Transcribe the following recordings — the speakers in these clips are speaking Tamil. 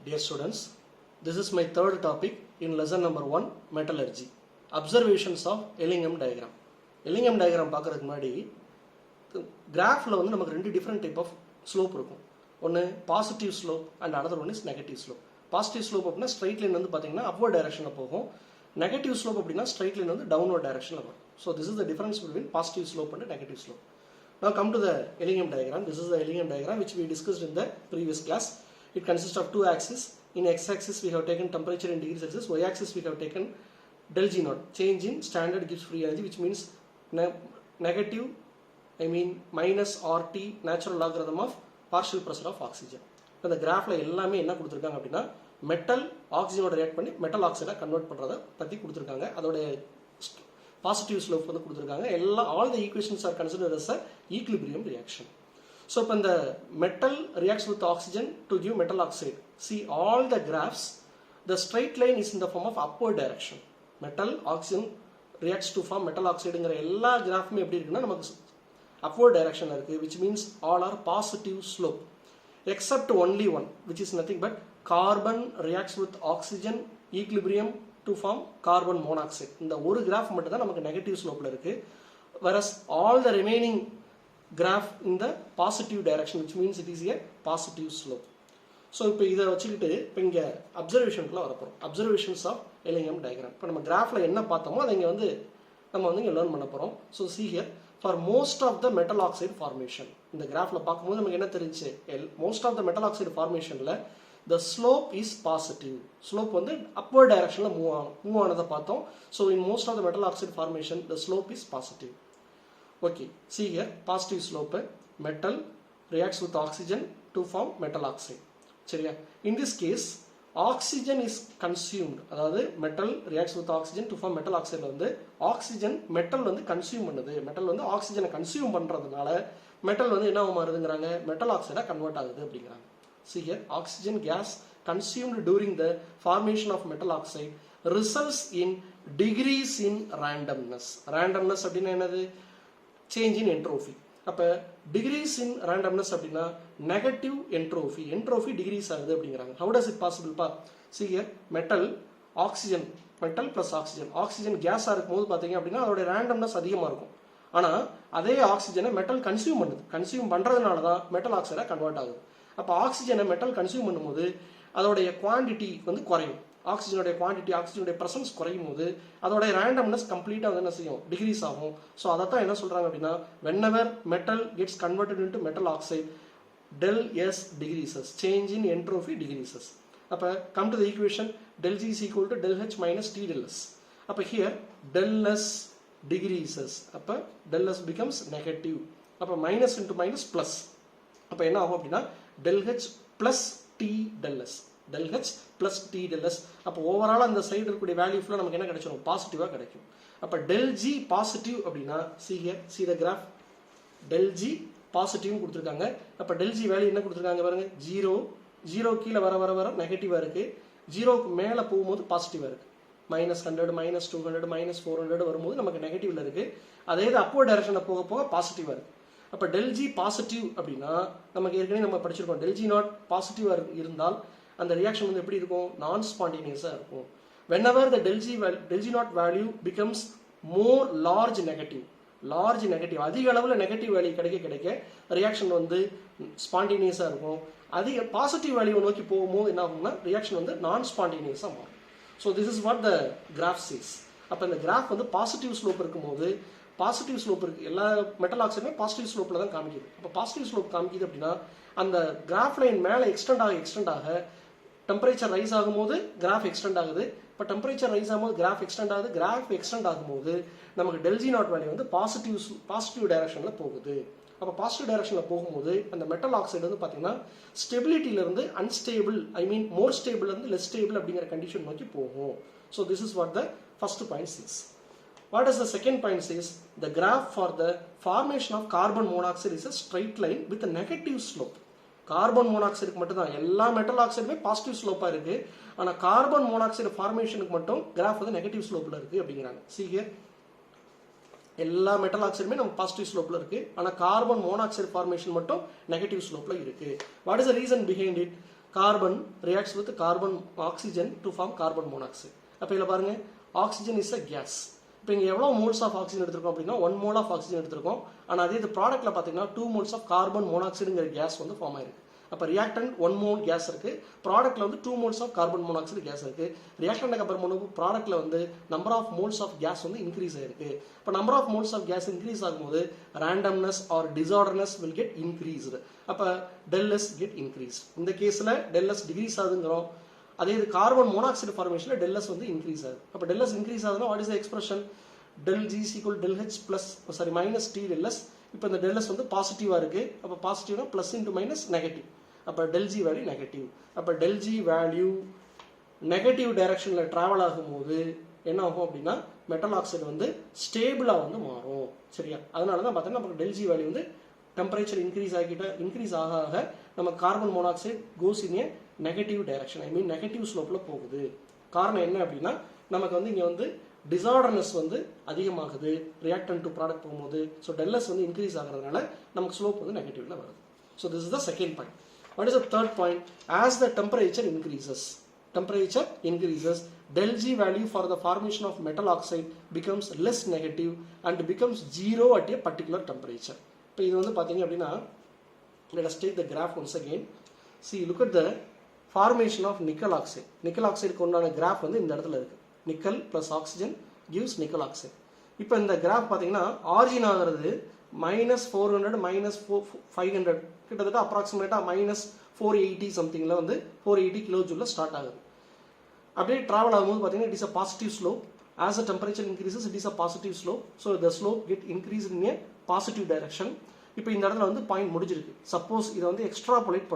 Dear students, this is my third topic in lesson number 1, metallurgy. Observations of Ellingham diagram. Ellingham diagram பார்க்கறதுக்கு முன்னாடி கிராஃப்ல வந்து நமக்கு ரெண்டு டிஃபரெண்ட் டைப் ஆஃப் ஸ்லோப் இருக்கும். ஒன்று positive slope and another one is negative slope. Positive slope அப்படின்னா ஸ்ட்ரைட் லைன் வந்து பார்த்தீங்கன்னா அப்வர்ட் டைரக்ஷனில் போகும். நெகட்டிவ் ஸ்லோப் அப்படின்னா ஸ்ட்ரைட் லைன் வந்து டவுன்வர்ட் டைரக்ஷனில் வரும். So this is the difference between positive slope and negative slope. Now come to the Ellingham diagram. This is the Ellingham diagram which we discussed in the previous class. It consists of two axes. In x-axis we have taken temperature in degrees Celsius. Y-axis we have taken del G naught, change in standard Gibbs free energy, which means negative, minus RT natural logarithm of partial pressure of oxygen. இப்போ இந்த கிராஃப்ல எல்லாமே என்ன கொடுத்துருக்காங்க அப்படின்னா மெட்டல் ஆக்சிஜனோட ரியாக்ட் பண்ணி மெட்டல் ஆக்சைடா கன்வெர்ட் பண்றதை பத்தி கொடுத்துருக்காங்க. அதோட பாசிட்டிவ் ஸ்லோப் வந்து கொடுத்துருக்காங்க. all the equations are considered as a equilibrium reaction. So இப்போ இந்த metal reacts with oxygen to give metal oxide. See all the graphs, the straight line is in the form of upward direction. Metal oxygen reacts to form metal oxideங்கிற எல்லா கிராஃப்மே எப்படி இருக்குன்னா நமக்கு upward direction இருக்கு, which means all are positive slope except only one, which is nothing but carbon reacts with oxygen equilibrium to form carbon monoxide. இந்த ஒரு கிராஃப் மட்டும் தான் நமக்கு நெகட்டிவ் ஸ்லோப்ல இருக்கு. whereas all the remaining graph in the positive direction, which means it is a positive slope. So இப்போ இதை வச்சுக்கிட்டு இப்போ இங்கே அப்சர்வேஷனுக்குள்ள வரப்போம். Observations of Ellingham diagram. இப்போ நம்ம கிராஃப்ல என்ன பார்த்தோமோ அதை இங்கே வந்து நம்ம வந்து இங்கே லேர்ன் பண்ண போகிறோம். So see here for most of the metal oxide formation, இந்த கிராஃப்ல பார்க்கும்போது நமக்கு என்ன தெரிஞ்சு most of the metal oxide formationல the slope is positive. Slope வந்து upward directionல மூவ் ஆனதை பார்த்தோம். So in most of the metal oxide formation the slope is positive. Okay, see here positive slope, metal reacts with oxygen to form metal oxide. சரியா? In this case oxygen is consumed, அதாவது metal reacts with oxygen to form metal oxide வந்து oxygen metal வந்து consume பண்ணுது. metal வந்து oxygen consume பண்றதுனால metal வந்து என்ன மாறுதுங்கறாங்க, metal oxide கன்வெர்ட் ஆகுது அப்படிங்கறாங்க. See here oxygen gas consumed during the formation of metal oxide results in degrees in randomness. randomness அப்படினா என்னது, change in entropy. அப்ப degrees in randomness அப்படினா negative entropy, entropy degrees ஆகுது அப்படிங்கறாங்க. How does it possible பா? See here metal oxygen, metal plus oxygen, oxygen gas இருக்கும்போது பாத்தீங்க அப்படினா அதோட randomness அதிகமா இருக்கும். ஆனா அதே ஆக்சிஜனை மெட்டல் கன்சியூம் பண்ணுது. கன்சியூம் பண்றதுனால தான் மெட்டல் ஆக்சைடா கன்வெர்ட் ஆகுது. அப்போ ஆக்சிஜனை மெட்டல் கன்சியூம் பண்ணும்போது அதோடைய குவான்டிட்டி வந்து குறையும். ஆக்சிஜனுடைய குவான்டிட்டி, ஆக்சிஜனுடைய பிரசன்ஸ் குறையும் போது அதோட ரேண்டம்னஸ் கம்ப்ளீட்டாக வந்து என்ன செய்யும், டிகிரீஸ் ஆகும். ஸோ அதைத்தான் என்ன சொல்றாங்க அப்படின்னா whenever metal gets converted into metal oxide del S decreases, change in entropy decreases. அப்போ come to the equation del G is equal to del H minus T del S. அப்போ here del S decreases, அப்போ del S becomes negative. அப்போ minus into minus plus. அப்போ என்ன ஆகும் அப்படின்னா del H plus T del S, del H plus T del S. அப்போ ஓவரால் அந்த சைடு இருக்கக்கூடிய வேல்யூ ஃபுல்லாக நமக்கு என்ன கிடைச்சிடும், பாசிட்டிவாக கிடைக்கும். அப்போ del G பாசிட்டிவ் அப்படின்னா see here, see the graph, del G பாசிட்டிவ்னு கொடுத்துருக்காங்க. அப்போ del G வேல்யூ என்ன கொடுத்துருக்காங்க பாருங்க, 0, 0 கீழே வர வர வர நெகட்டிவாக இருக்கு, 0க்கு மேலே போகும்போது பாசிட்டிவாக இருக்கு. -100, -200, -400 வரும்போது நமக்கு நெகட்டிவ்ல இருக்கு. அதே இது அப்வர்ட் டைரக்ஷனில் போக போக பாசிட்டிவாக இருக்கு. அப்போ del G பாசிட்டிவ் அப்படின்னா நமக்கு ஏற்கனவே நம்ம படிச்சிருக்கோம், del G நாட் பாசிட்டிவா இருந்தால் அந்த ரியாக்ஷன் வந்து எப்படி இருக்கும், நான் ஸ்பான்டேனியஸா இருக்கும். whenever the del G not value becomes more large negative, அதிக அளவுல நெகட்டிவ் வேல்யூ கிடைக்க ரியாக்ஷன் வந்து ஸ்பான்டேனியஸா இருக்கும். அதிக பாசிட்டிவ் வேல்யூ நோக்கி போகும்போது என்ன ஆகும்னா ரியாக்ஷன் வந்து நான் ஸ்பான்டேனியஸா மாறும். So this is what the graph says. அப்போ இந்த கிராஃப் வந்து பாசிட்டிவ் ஸ்லோப் இருக்கும்போது, பாசிட்டிவ் ஸ்லோப் இருக்கு, எல்லா மெட்டல் ஆக்சைடுமே பாசிட்டிவ் ஸ்லோப்ல தான் காமிக்குது. அப்போ பாசிட்டிவ் ஸ்லோப் காமிக்குது அப்படின்னா அந்த கிராஃப் லைன் மேலே எக்ஸ்டெண்ட் ஆக டெம்பரேச்சர் ரைஸ் ஆகும்போது கிராஃப் எக்ஸ்டெண்ட் ஆகுது. இப்போ டெம்பரேச்சர் ரைஸ் ஆகும்போது கிராஃப் எக்ஸ்டெண்ட் ஆகுது. கிராஃப் எக்ஸ்டெண்ட் ஆகும்போது நமக்கு del G நாட் வேல்யூ வந்து பாசிட்டிவ் டைரக்ஷன்ல போகுது. அப்போ பாசிட்டிவ் டைரக்ஷன்ல போகும்போது அந்த மெட்டல் ஆக்சைடு வந்து பார்த்தீங்கன்னா ஸ்டெபிலிட்டியில இருந்து அன்ஸ்டேபிள், மோர் ஸ்டேபிள் இருந்து லெஸ் ஸ்டேபிள் அப்படிங்கிற கண்டிஷன் நோக்கி போகும். So this is what the first point says. What does the second point says? The graph for the formation of carbon monoxide is a straight line with a negative slope. Carbon மோனாக்சைடுக்கு மட்டும் தான், எல்லா மெட்டல் ஆக்சைடுமே பாசிட்டிவ் ஸ்லோப்பா இருக்கு. ஆனா கார்பன் மோனாக்சைடு ஃபார்மேஷனுக்கு மட்டும் கிராஃப் வந்து நெகட்டிவ் ஸ்லோப்ல இருக்கு அப்படிங்கிறாங்க. See here, எல்லா மெட்டல் ஆக்சைடுமே நம்ம பாசிட்டிவ் ஸ்லோப்ல இருக்கு. ஆனா கார்பன் மோனாக்சைடு ஃபார்மேஷன் மட்டும் நெகட்டிவ் ஸ்லோப்ல இருக்கு. What is the reason behind it? carbon reacts with carbon oxygen to form carbon monoxide. அப்போ இதில் பாருங்க ஆக்சிஜன் இஸ் அ கேஸ். இப்போ இங்கே எவ்வளோ மோல்ஸ் ஆஃப் ஆக்சிஜன் எடுத்திருக்கோம் அப்படின்னா 1 mole ஆஃப் ஆக்சிஜன் எடுத்திருக்கோம். ஆனால் அதே இது ப்ராடக்ட்டில் பார்த்தீங்கன்னா 2 moles ஆஃப் கார்பன் மோனாக்சைடுங்கிற கேஸ் வந்து ஃபார்ம் ஆயிருக்கு. அப்போ ரியாக்டன்ட் 1 mole கேஸ் இருக்கு, ப்ராடக்ட்ல வந்து 2 moles of carbon monoxide gas இருக்கு. ரியாக்டன்ட் அப்புறம் ப்ராடக்ட்ல வந்து number of moles of gas வந்து இன்க்ரீஸ் ஆயிருக்கு. இப்போ number of moles of gas increase ஆகும்போது randomness or disorderness will get increased. அப்போ டெல்எஸ் கெட் இன்க்ரீஸ். இந்த கேஸில் டெல்எஸ் டிகிரீஸ் ஆகுதுங்கிறோம். அதே இது கார்பன் மோனாக்சைடு ஃபார்மேஷனில் டெல்எஸ் வந்து இன்க்ரீஸ் ஆகுது. அப்போ டெல்எஸ் இன்க்ரீஸ் ஆகுதுன்னா what is the expression? del G is equal del H plus minus T del S. இப்போ இந்த del S வந்து பாசிட்டிவாக இருக்கு. அப்போ பாசிட்டிவ்னா பிளஸ் இன்டு மைனஸ் நெகட்டிவ். அப்போ del G வேல்யூ நெகட்டிவ். அப்போ del G வேல்யூ நெகட்டிவ் டைரக்ஷனில் ட்ராவல் ஆகும்போது என்ன ஆகும் அப்படின்னா மெட்டல் ஆக்சைடு வந்து ஸ்டேபிளாக வந்து மாறும். சரியா? அதனால தான் பார்த்தீங்கன்னா நமக்கு del G வேல்யூ வந்து டெம்பரேச்சர் இன்க்ரீஸ் ஆக ஆக நம்ம கார்பன் மோனாக்சைடு கோஸ் இன் ஏ நெகட்டிவ் டைரக்ஷன், ஐ மீன் நெகட்டிவ் ஸ்லோப்பில் போகுது. காரணம் என்ன அப்படின்னா நமக்கு வந்து இங்கே வந்து டிசார்டர்னஸ் வந்து அதிகமாகுது ரியாக்டன்ட் டு ப்ராடக்ட் போகும்போது. ஸோ டெல்எஸ் வந்து இன்க்ரீஸ் ஆகிறதுனால நமக்கு ஸ்லோப் வந்து நெகட்டிவ்ல வருது. So this is the second point. What is the third point? As the temperature increases del G value for the formation of metal oxide becomes less negative and becomes zero at a particular temperature. இப்போ இது வந்து பார்த்தீங்க அப்படின்னா let us take the graph once again. See, look at the formation of nickel oxide. Nickel oxide உண்டான graph வந்து இந்த இடத்துல இருக்கு. Nickel plus oxygen gives nickel oxide. இப்போ இந்த graph பார்த்தீங்கன்னா ஆரிஜின் ஆகிறது -400 -500 கிட்டத்தட்ட அப்ராக்சிமேட்டாக -480 சம்திங்ல வந்து 480 கிலோ ஜூல்ல ஸ்டார்ட் ஆகுது. அப்படியே டிராவல் ஆகும்போது பார்த்தீங்கன்னா it is a positive slope. As a temperature increases it is a positive slope. So the slope get increase in A positive direction. இப்போ இந்த இடத்துல வந்து பாயிண்ட் முடிஞ்சிருக்கு. சப்போஸ் இதை வந்து எக்ஸ்ட்ராபுலேட்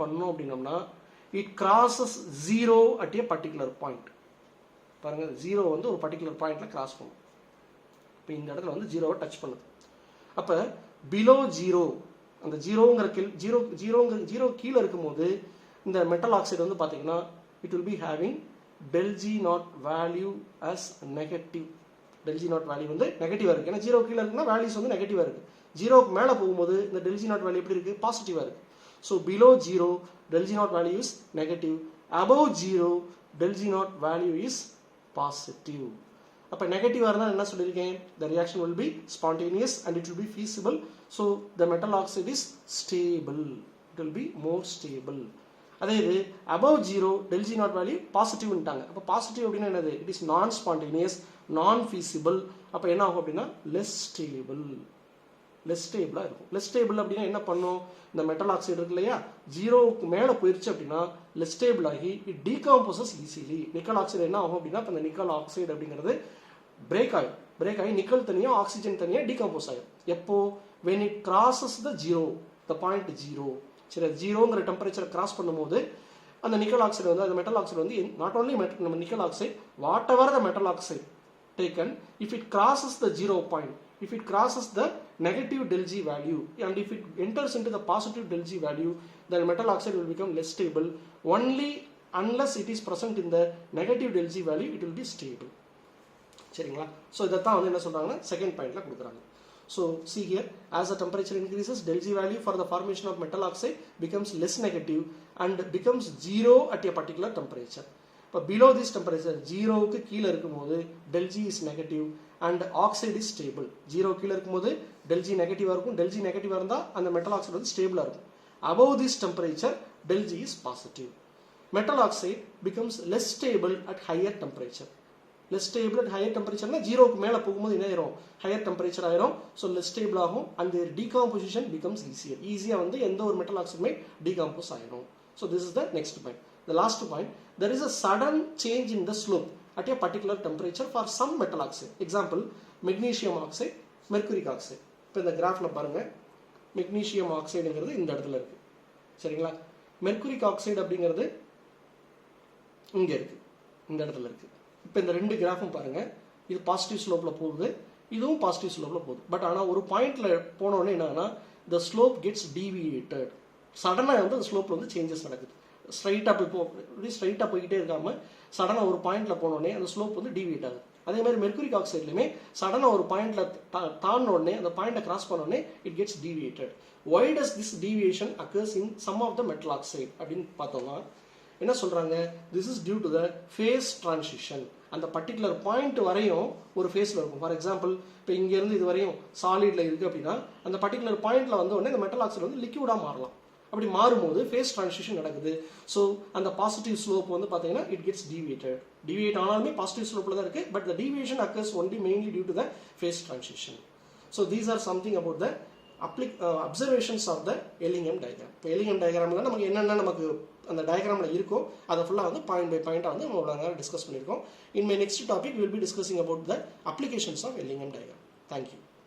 பண்ணோம் அப்படின்னோம்னா it crosses 0 at a particular point. பாருங்க 0 வந்து ஒரு பர்டிகுலர் பாயிண்ட்ல கிராஸ் பண்ணும். இப்போ இந்த இடத்துல வந்து 0வை டச் பண்ணுது. அப்போ பிலோ 0 அந்த 0 கீழே இருக்கும்போது இந்த மெட்டல் ஆக்சைடு வந்து பார்த்தீங்கன்னா it will be having del G naught value as negative. del G naught value வந்து நெகட்டிவா இருக்கு. ஏன்னா 0 கீழே இருக்குன்னா வேல்யூஸ் வந்து நெகட்டிவா இருக்கு. 0க்கு மேலே போகும்போது இந்த del G naught வேல்யூ எப்படி இருக்கு? பாசிட்டிவா இருக்கு. So below 0 del G naught value is negative. above 0 del G naught value is positive. அப்போ நெகட்டிவா இருந்தால் என்ன சொல்லியிருக்கேன்? the reaction will be spontaneous and it will be feasible. So the metal oxide is stable. It will be more stable. அதே இது above 0 del G naught value பாசிட்டிவ்ன்ட்டாங்க. அப்போ பாசிட்டிவ் அப்படின்னா என்னது? இட் இஸ் நான் ஸ்பான்டேனியஸ், நான் ஃபீசிபிள். அப்போ என்ன ஆகும் அப்படின்னா லெஸ் ஸ்டேபிளாக இருக்கும். லெஸ் ஸ்டேபிள் அப்படின்னா என்ன பண்ணும்? இந்த மெட்டல் ஆக்சைடு இருக்கு இல்லையா, 0க்கு மேலே போயிருச்சு அப்படின்னா லெஸ் ஸ்டேபிள் ஆகி இட் டீகாம்போசஸ் ஈஸிலி. நிக்கல் ஆக்சைடு என்ன ஆகும் அப்படின்னா இப்போ இந்த நிக்கல் ஆக்சைடு அப்படிங்கிறது பிரேக் ஆகி நிக்கல் தனியாக ஆக்சிஜன் தனியாக டீகாம்போஸ் ஆகும். எப்போ? when it crosses the 0, the point 0. சரி, 0ங்கிற டெம்பரேச்சரை கிராஸ் பண்ணும்போது அந்த நிக்கல் ஆக்சைடு வந்து அந்த மெட்டல் ஆக்சைடு வந்து நாட் ஓன்லி நம்ம nickel oxide what ever the metal oxide taken, if it crosses the 0 point, if it crosses the negative del G value and if it enters into the positive del G value, then metal oxide will become less stable. Only unless it is present in the negative del G value, it will be stable. சரிங்களா? ஸோ இதைத்தான் வந்து என்ன சொல்றாங்கன்னா செகண்ட் பாயிண்ட்ல கொடுக்குறாங்க. So see here, as the temperature increases, del G value for the formation of metal oxide becomes less negative and becomes 0 at a particular temperature. இப்போ below this temperature 0க்கு கீழே இருக்கும்போது del G is negative and oxide is stable. 0 கீழே இருக்கும்போது del G நெகட்டிவாக இருக்கும். del G நெகட்டிவாக இருந்தால் அந்த மெட்டல் ஆக்சைடு வந்து ஸ்டேபிளாக இருக்கும். above this temperature del G is positive. Metal oxide becomes less stable at higher temperature. less stable at higher temperature னா 0க்கு மேலே போகும்போது என்ன ஆயிரும்? ஹையர் டெம்பரேச்சர் ஆயிரும். ஸோ லெஸ் ஸ்டேபிள் ஆகும் and their decomposition becomes easier. ஈஸியாக வந்து எந்த ஒரு மெட்டல் ஆக்சைடுமே டீகாம்போஸ் ஆயிரும். So this is the next point. The last point, there is a sudden change in the slope at a particular temperature for some metal oxide. Example, magnesium oxide, mercuric oxide. இப்போ இந்த கிராஃப்ல பாருங்க, மெக்னீசியம் ஆக்சைடுங்கிறது இந்த இடத்துல இருக்கு. சரிங்களா? மெர்குரிக் ஆக்சைடு அப்படிங்கிறது இங்கே இருக்கு, இந்த இடத்துல இருக்கு. இப்போ இந்த ரெண்டு கிராஃபும் பாருங்க, இது பாசிட்டிவ் ஸ்லோப்பில் போகுது, இதுவும் பாசிட்டிவ் ஸ்லோப்பில் போகுது. பட் ஆனால் ஒரு பாயிண்ட்ல போனோடனே என்னன்னா the slope gets deviated. சடனாக வந்து அந்த ஸ்லோப்பில் வந்து சேஞ்சஸ் நடக்குது. ஸ்ட்ரைட்டாக போய்கிட்டே இருக்காமல் சடனாக ஒரு பாயிண்ட்ல போனோடனே அந்த ஸ்லோப் வந்து டிவியேட் ஆகுது. அதே மாதிரி மெர்குரிக் ஆக்சைட்லையுமே சடனாக ஒரு பாயிண்ட்ல தாண்டின உடனே அந்த பாயிண்ட்டை கிராஸ் பண்ண உடனே it gets deviated. Why does this deviation occurs in some of the metal oxide அப்படின்னு பார்த்தோம்னா என்ன சொல்றாங்க, this is due to the phase transition. அந்த பர்டிகுலர் பாயிண்ட் வரையும் ஒரு ஃபேஸில் இருக்கும். ஃபார் எக்ஸாம்பிள் இப்போ இங்கேருந்து இது வரையும் சாலிடில் இருக்குது அப்படின்னா அந்த பர்டிகுலர் பாயிண்ட்டில் வந்து உடனே இந்த மெட்டல் ஆக்சைடு வந்து லிக்விடாக மாறலாம். அப்படி மாறும்போது ஃபேஸ் ட்ரான்சிஷன் நடக்குது. ஸோ அந்த பாசிட்டிவ் ஸ்லோப் வந்து பார்த்தீங்கன்னா இட் கெட்ஸ் டிவியேட் ஆனாலுமே பாசிட்டிவ் ஸ்லோப்பில் தான் இருக்குது. But the deviation occurs only mainly due to the phase transition. So these are something about the observations of the Ellingham diagram. இப்போ எல்லிங்ஹாம் டயக்ராமில் நமக்கு என்னென்ன நமக்கு அந்த டயக்ராமில் இருக்கோ அதை ஃபுல்லாக வந்து பாயிண்ட் பை பாயிண்டாக வந்து நம்ம இவ்வளோ நேரம் டிஸ்கஸ் பண்ணியிருக்கோம். In my next topic will be discussing about the applications of Ellingham diagram. Thank you.